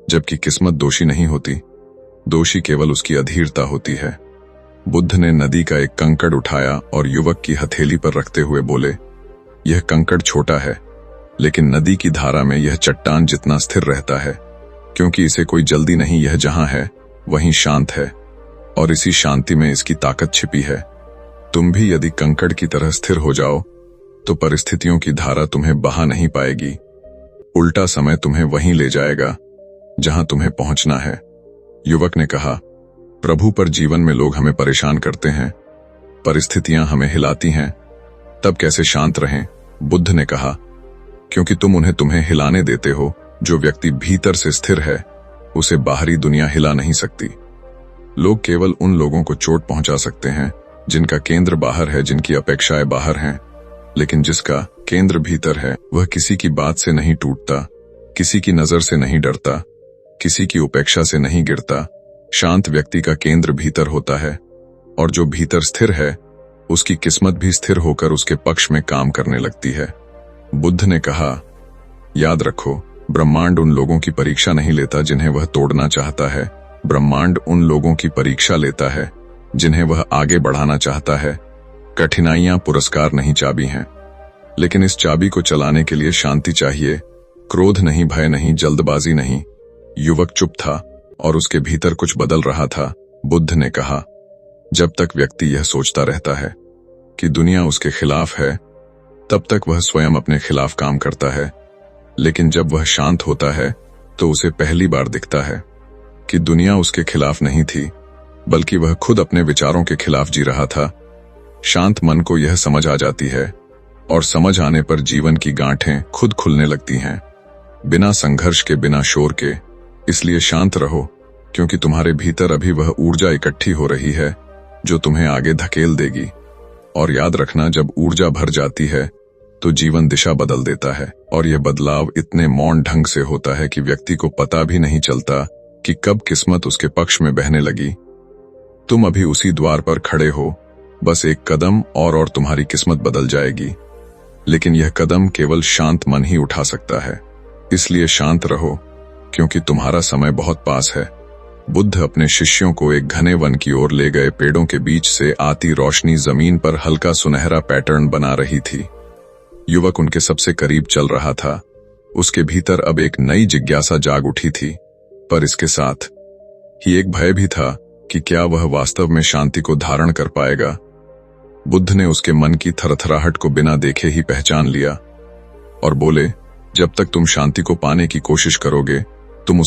जबकि किस्मत दोषी नहीं होती, दोषी केवल उसकी अधीरता होती है। बुद्ध ने नदी का एक कंकड़ उठाया और युवक की हथेली पर रखते हुए बोले, यह कंकड़ छोटा है, लेकिन नदी की धारा में यह चट्टान जितना स्थिर रहता है, क्योंकि इसे कोई जल्दी नहीं, यह जहां है वहीं शांत है, और इसी शांति में इसकी ताकत छिपी है। तुम भी यदि कंकड़ की तरह स्थिर हो जाओ तो परिस्थितियों की धारा तुम्हें बहा नहीं पाएगी, उल्टा समय तुम्हें वहीं ले जाएगा जहां तुम्हें पहुंचना है। युवक ने कहा, प्रभु, पर जीवन में लोग हमें परेशान करते हैं, परिस्थितियां हमें हिलाती हैं, तब कैसे शांत रहें? बुद्ध ने कहा, क्योंकि तुम उन्हें तुम्हें हिलाने देते हो। जो व्यक्ति भीतर से स्थिर है उसे बाहरी दुनिया हिला नहीं सकती। लोग केवल उन लोगों को चोट पहुंचा सकते हैं जिनका केंद्र बाहर है, जिनकी अपेक्षाएं बाहर हैं, लेकिन जिसका केंद्र भीतर है वह किसी की बात से नहीं टूटता, किसी की नजर से नहीं डरता, किसी की उपेक्षा से नहीं गिरता। शांत व्यक्ति का केंद्र भीतर होता है, और जो भीतर स्थिर है उसकी किस्मत भी स्थिर होकर उसके पक्ष में काम करने लगती है। बुद्ध ने कहा, याद रखो, ब्रह्मांड उन लोगों की परीक्षा नहीं लेता जिन्हें वह तोड़ना चाहता है, ब्रह्मांड उन लोगों की परीक्षा लेता है जिन्हें वह आगे बढ़ाना चाहता है। कठिनाइयां पुरस्कार नहीं, चाबी हैं, लेकिन इस चाबी को चलाने के लिए शांति चाहिए, क्रोध नहीं, भय नहीं, जल्दबाजी नहीं। युवक चुप था और उसके भीतर कुछ बदल रहा था। बुद्ध ने कहा, जब तक व्यक्ति यह सोचता रहता है कि दुनिया उसके खिलाफ है, तब तक वह स्वयं अपने खिलाफ काम करता है, लेकिन जब वह शांत होता है तो उसे पहली बार दिखता है कि दुनिया उसके खिलाफ नहीं थी, बल्कि वह खुद अपने विचारों के खिलाफ जी रहा था। शांत मन को यह समझ आ जाती है, और समझ आने पर जीवन की गांठें खुद खुलने लगती हैं, बिना संघर्ष के, बिना शोर के। इसलिए शांत रहो, क्योंकि तुम्हारे भीतर अभी वह ऊर्जा इकट्ठी हो रही है जो तुम्हें आगे धकेल देगी। और याद रखना, जब ऊर्जा भर जाती है तो जीवन दिशा बदल देता है, और यह बदलाव इतने मौन ढंग से होता है कि व्यक्ति को पता भी नहीं चलता कि कब किस्मत उसके पक्ष में बहने लगी। तुम अभी उसी द्वार पर खड़े हो, बस एक कदम और तुम्हारी किस्मत बदल जाएगी। लेकिन यह कदम केवल शांत मन ही उठा सकता है। इसलिए शांत रहो, क्योंकि तुम्हारा समय बहुत पास है। बुद्ध अपने शिष्यों को एक घने वन की ओर ले गए। पेड़ों के बीच से आती रोशनी जमीन पर हल्का सुनहरा पैटर्न बना रही थी। युवक उनके सबसे करीब चल रहा था। उसके भीतर अब एक नई जिज्ञासा जाग उठी थी, पर इसके साथ ही एक भय भी था कि क्या वह वास्तव में शांति को धारण कर पाएगा। बुद्ध ने उसके मन की थरथराहट को बिना देखे ही पहचान लिया और बोले, जब तक तुम शांति को पाने की कोशिश करोगे तुम उससे